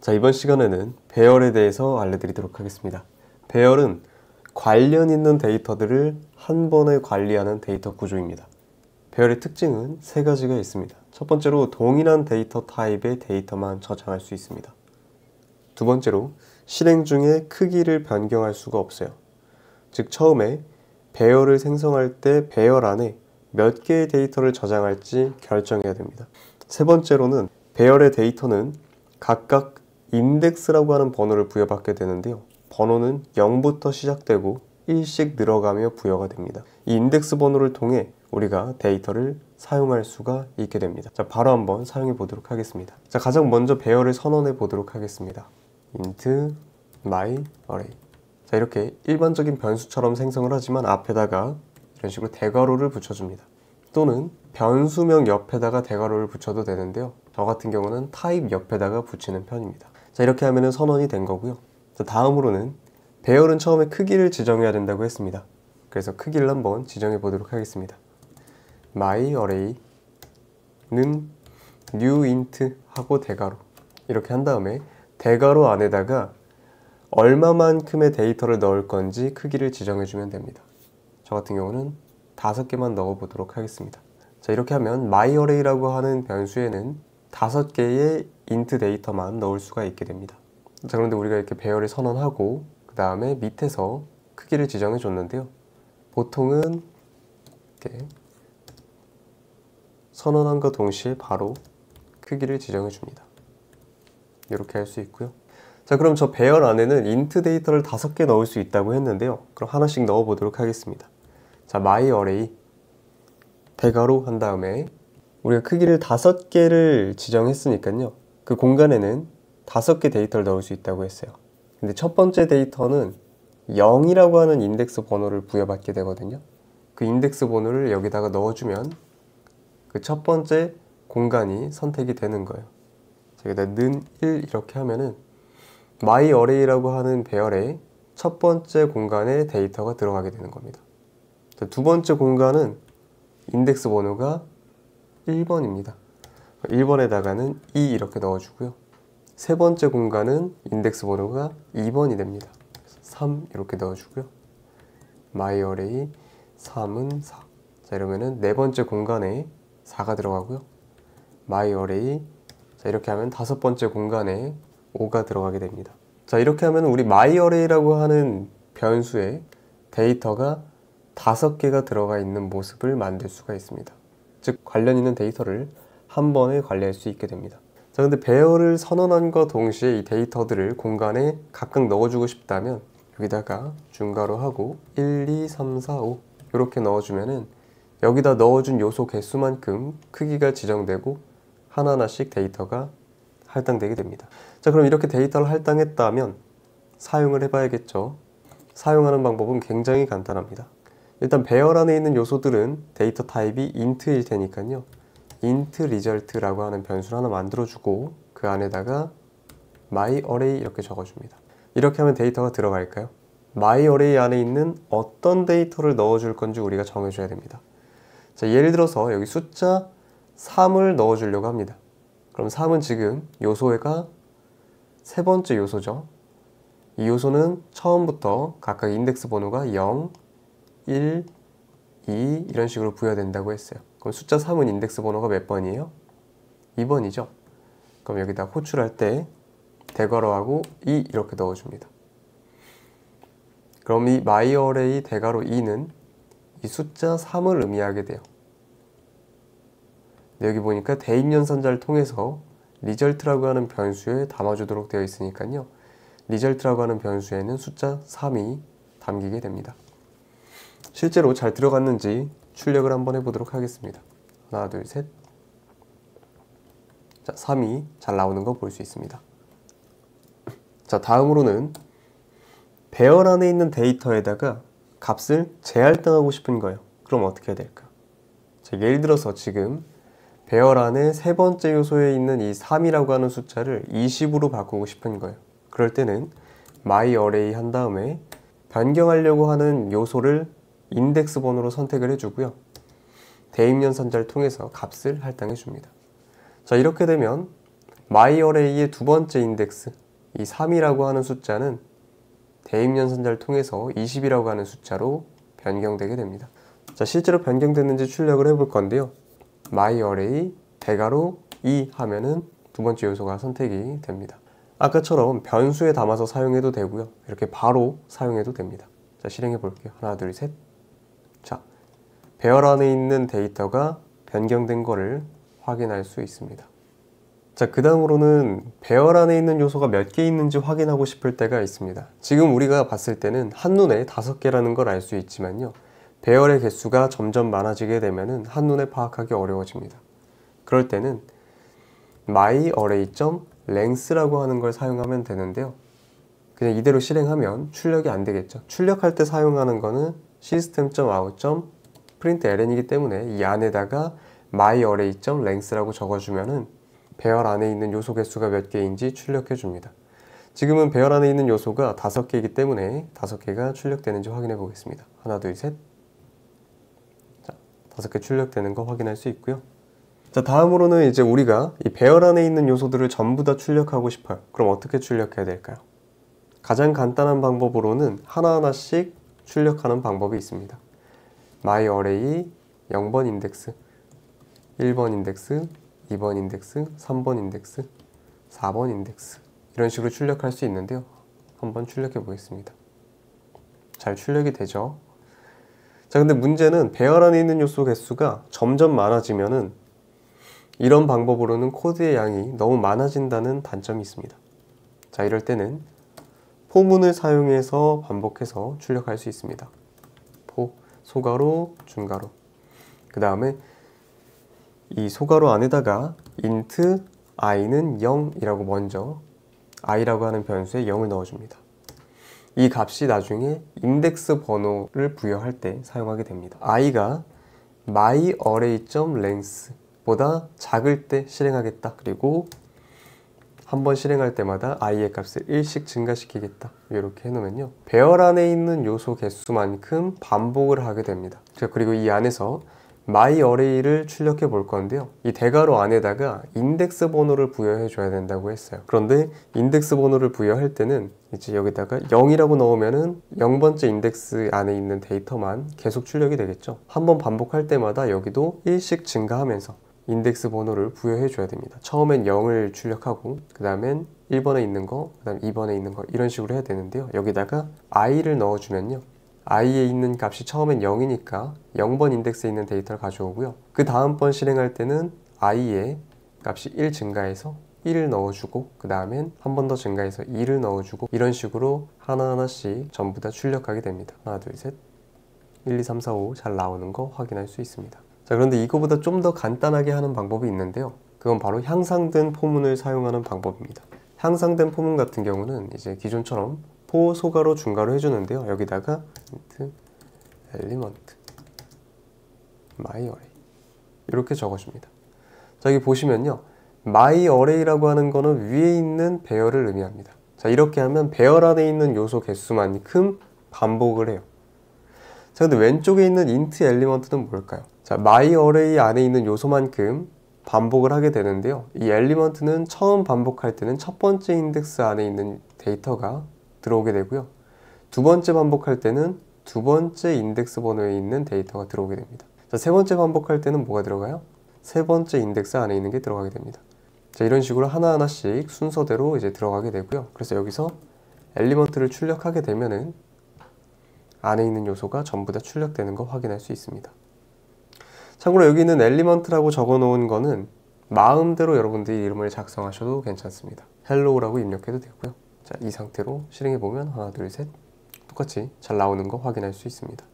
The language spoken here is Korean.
자, 이번 시간에는 배열에 대해서 알려드리도록 하겠습니다. 배열은 관련 있는 데이터들을 한 번에 관리하는 데이터 구조입니다. 배열의 특징은 세 가지가 있습니다. 첫 번째로 동일한 데이터 타입의 데이터만 저장할 수 있습니다. 두 번째로 실행 중에 크기를 변경할 수가 없어요. 즉 처음에 배열을 생성할 때 배열 안에 몇 개의 데이터를 저장할지 결정해야 됩니다. 세 번째로는 배열의 데이터는 각각 인덱스라고 하는 번호를 부여받게 되는데요. 번호는 0부터 시작되고 1씩 늘어가며 부여가 됩니다. 이 인덱스 번호를 통해 우리가 데이터를 사용할 수가 있게 됩니다. 자, 바로 한번 사용해 보도록 하겠습니다. 자, 가장 먼저 배열을 선언해 보도록 하겠습니다. int myArray. 자, 이렇게 일반적인 변수처럼 생성을 하지만 앞에다가 이런 식으로 대괄호를 붙여줍니다. 또는 변수명 옆에다가 대괄호를 붙여도 되는데요. 저 같은 경우는 타입 옆에다가 붙이는 편입니다. 자, 이렇게 하면 선언이 된 거고요. 자, 다음으로는 배열은 처음에 크기를 지정해야 된다고 했습니다. 그래서 크기를 한번 지정해 보도록 하겠습니다. myArray는 newInt 하고 대괄호 이렇게 한 다음에 대괄호 안에다가 얼마만큼의 데이터를 넣을 건지 크기를 지정해 주면 됩니다. 저 같은 경우는 5개만 넣어 보도록 하겠습니다. 자, 이렇게 하면 myArray라고 하는 변수에는 5개의 int 데이터만 넣을 수가 있게 됩니다. 자, 그런데 우리가 이렇게 배열을 선언하고 그 다음에 밑에서 크기를 지정해 줬는데요. 보통은 이렇게 선언함과 동시에 바로 크기를 지정해 줍니다. 이렇게 할 수 있고요. 자, 그럼 저 배열 안에는 int 데이터를 5개 넣을 수 있다고 했는데요. 그럼 하나씩 넣어 보도록 하겠습니다. 자, myArray 대괄호 한 다음에 우리가 크기를 5개를 지정했으니까요. 그 공간에는 5개 데이터를 넣을 수 있다고 했어요. 근데 첫 번째 데이터는 0이라고 하는 인덱스 번호를 부여받게 되거든요. 그 인덱스 번호를 여기다가 넣어주면 그 첫 번째 공간이 선택이 되는 거예요. 여기다 는1 이렇게 하면은 myArray라고 하는 배열의 첫 번째 공간에 데이터가 들어가게 되는 겁니다. 두 번째 공간은 인덱스 번호가 1번입니다. 1번에다가는 2 이렇게 넣어주고요. 세 번째 공간은 인덱스 번호가 2번이 됩니다. 3 이렇게 넣어주고요. myArray 3은 4. 자, 이러면은 네 번째 공간에 4가 들어가고요. myArray 자, 이렇게 하면 5번째 공간에 5가 들어가게 됩니다. 자, 이렇게 하면 우리 myArray라고 하는 변수에 데이터가 5개가 들어가 있는 모습을 만들 수가 있습니다. 즉 관련 있는 데이터를 한 번에 관리할 수 있게 됩니다. 자, 근데 배열을 선언함과 동시에 이 데이터들을 공간에 각각 넣어주고 싶다면 여기다가 중괄호 하고 1, 2, 3, 4, 5 이렇게 넣어주면은 여기다 넣어준 요소 개수만큼 크기가 지정되고 하나하나씩 데이터가 할당되게 됩니다. 자, 그럼 이렇게 데이터를 할당했다면 사용을 해봐야겠죠. 사용하는 방법은 굉장히 간단합니다. 일단 배열 안에 있는 요소들은 데이터 타입이 int일 테니까요. int result라고 하는 변수를 하나 만들어주고 그 안에다가 myArray 이렇게 적어줍니다. 이렇게 하면 데이터가 들어갈까요? myArray 안에 있는 어떤 데이터를 넣어줄 건지 우리가 정해줘야 됩니다. 자, 예를 들어서 여기 숫자 3을 넣어주려고 합니다. 그럼 3은 지금 요소가 세 번째 요소죠. 이 요소는 처음부터 각각 인덱스 번호가 0, 1, 2 이런 식으로 부여된다고 했어요. 그럼 숫자 3은 인덱스 번호가 몇 번이에요? 2번이죠. 그럼 여기다 호출할 때 대괄호하고 2 이렇게 넣어줍니다. 그럼 이 myArray 대괄호 2는 이 숫자 3을 의미하게 돼요. 여기 보니까 대입연산자를 통해서 result라고 하는 변수에 담아주도록 되어 있으니까요. result라고 하는 변수에는 숫자 3이 담기게 됩니다. 실제로 잘 들어갔는지 출력을 한번 해보도록 하겠습니다. 하나, 둘, 셋. 자, 3이 잘 나오는 거 볼 수 있습니다. 자, 다음으로는 배열 안에 있는 데이터에다가 값을 재할당하고 싶은 거예요. 그럼 어떻게 해야 될까? 자, 예를 들어서 지금 배열 안에 세 번째 요소에 있는 이 3이라고 하는 숫자를 20으로 바꾸고 싶은 거예요. 그럴 때는 myArray 한 다음에 변경하려고 하는 요소를 인덱스 번호로 선택을 해주고요. 대입연산자를 통해서 값을 할당해 줍니다. 자, 이렇게 되면 myArray의 두 번째 인덱스, 이 3이라고 하는 숫자는 대입연산자를 통해서 20이라고 하는 숫자로 변경되게 됩니다. 자, 실제로 변경됐는지 출력을 해볼 건데요. myArray 대괄호 2 하면은 두 번째 요소가 선택이 됩니다. 아까처럼 변수에 담아서 사용해도 되고요. 이렇게 바로 사용해도 됩니다. 자, 실행해 볼게요. 하나, 둘, 셋. 자, 배열 안에 있는 데이터가 변경된 거를 확인할 수 있습니다. 자, 그 다음으로는 배열 안에 있는 요소가 몇 개 있는지 확인하고 싶을 때가 있습니다. 지금 우리가 봤을 때는 한눈에 5개라는 걸 알 수 있지만요. 배열의 개수가 점점 많아지게 되면 한눈에 파악하기 어려워집니다. 그럴 때는 myArray.length라고 하는 걸 사용하면 되는데요. 그냥 이대로 실행하면 출력이 안 되겠죠. 출력할 때 사용하는 거는 system.out.println이기 때문에 이 안에다가 myArray.length라고 적어주면은 배열 안에 있는 요소 개수가 몇 개인지 출력해 줍니다. 지금은 배열 안에 있는 요소가 5개이기 때문에 5개가 출력되는지 확인해 보겠습니다. 하나, 둘, 셋. 자, 5개 출력되는 거 확인할 수 있고요. 자, 다음으로는 이제 우리가 이 배열 안에 있는 요소들을 전부 다 출력하고 싶어요. 그럼 어떻게 출력해야 될까요? 가장 간단한 방법으로는 하나하나씩 출력하는 방법이 있습니다. myArray 0번 인덱스, 1번 인덱스, 2번 인덱스, 3번 인덱스, 4번 인덱스 이런 식으로 출력할 수 있는데요. 한번 출력해 보겠습니다. 잘 출력이 되죠? 자, 근데 문제는 배열 안에 있는 요소 개수가 점점 많아지면은 이런 방법으로는 코드의 양이 너무 많아진다는 단점이 있습니다. 자, 이럴 때는 포문을 사용해서 반복해서 출력할 수 있습니다. 소가로, 중가로. 그 다음에 이 소가로 안에다가 int i는 0이라고 먼저 i라고 하는 변수에 0을 넣어줍니다. 이 값이 나중에 인덱스 번호를 부여할 때 사용하게 됩니다. i가 myArray.length 보다 작을 때 실행하겠다. 그리고 한번 실행할 때마다 i의 값을 1씩 증가시키겠다. 이렇게 해놓으면요. 배열 안에 있는 요소 개수만큼 반복을 하게 됩니다. 그리고 이 안에서 myArray를 출력해 볼 건데요. 이 대괄호 안에다가 인덱스 번호를 부여해 줘야 된다고 했어요. 그런데 인덱스 번호를 부여할 때는 이제 여기다가 0이라고 넣으면은 0번째 인덱스 안에 있는 데이터만 계속 출력이 되겠죠. 한번 반복할 때마다 여기도 1씩 증가하면서 인덱스 번호를 부여해 줘야 됩니다. 처음엔 0을 출력하고 그 다음엔 1번에 있는 거, 그 다음 2번에 있는 거 이런 식으로 해야 되는데요. 여기다가 i를 넣어주면요. i에 있는 값이 처음엔 0이니까 0번 인덱스에 있는 데이터를 가져오고요. 그 다음번 실행할 때는 i의 값이 1 증가해서 1을 넣어주고 그 다음엔 한 번 더 증가해서 2를 넣어주고 이런 식으로 하나하나씩 전부 다 출력하게 됩니다. 하나, 둘, 셋. 1, 2, 3, 4, 5 잘 나오는 거 확인할 수 있습니다. 자, 그런데 이거보다 좀 더 간단하게 하는 방법이 있는데요. 그건 바로 향상된 포문을 사용하는 방법입니다. 향상된 포문 같은 경우는 이제 기존처럼 소가로, 중가로 해주는데요. 여기다가 int element myArray 이렇게 적어줍니다. 자, 여기 보시면요. myArray라고 하는 거는 위에 있는 배열을 의미합니다. 자, 이렇게 하면 배열 안에 있는 요소 개수만큼 반복을 해요. 자, 근데 왼쪽에 있는 int element는 뭘까요? 자, myArray 안에 있는 요소만큼 반복을 하게 되는데요. 이 element는 처음 반복할 때는 첫 번째 인덱스 안에 있는 데이터가 들어오게 되고요. 두 번째 반복할 때는 두 번째 인덱스 번호에 있는 데이터가 들어오게 됩니다. 자, 세 번째 반복할 때는 뭐가 들어가요? 세 번째 인덱스 안에 있는 게 들어가게 됩니다. 자, 이런 식으로 하나하나씩 순서대로 이제 들어가게 되고요. 그래서 여기서 엘리먼트를 출력하게 되면은 안에 있는 요소가 전부 다 출력되는 거 확인할 수 있습니다. 참고로 여기 있는 엘리먼트라고 적어 놓은 거는 마음대로 여러분들이 이름을 작성하셔도 괜찮습니다. 헬로우라고 입력해도 되고요. 자, 이 상태로 실행해 보면 하나, 둘, 셋 똑같이 잘 나오는 거 확인할 수 있습니다.